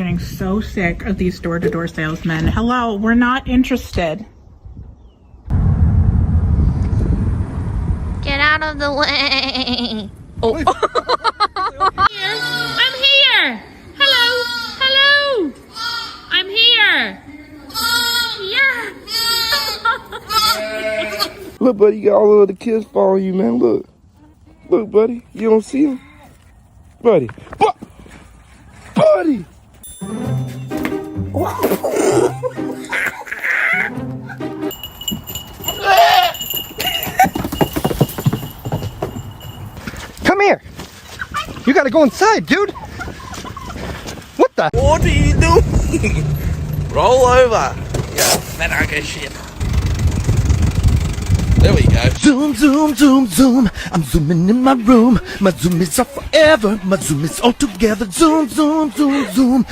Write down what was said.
getting so sick of these door-to-door salesmen. Hello, we're not interested. Get out of the way. Oh. I'm here. Hello. Hello. I'm here. Yeah. Look, buddy, you got all of the kids following you, man. Look. Look, buddy. You don't see them? Buddy. Buddy! Come here. You gotta go inside, dude. What the? What are you doing? Roll over. You fat hunk of shit. There we go. Zoom, zoom, zoom, zoom. I'm zooming in my room. My zoom is off forever. My zoom is all together. Zoom, zoom, zoom, zoom.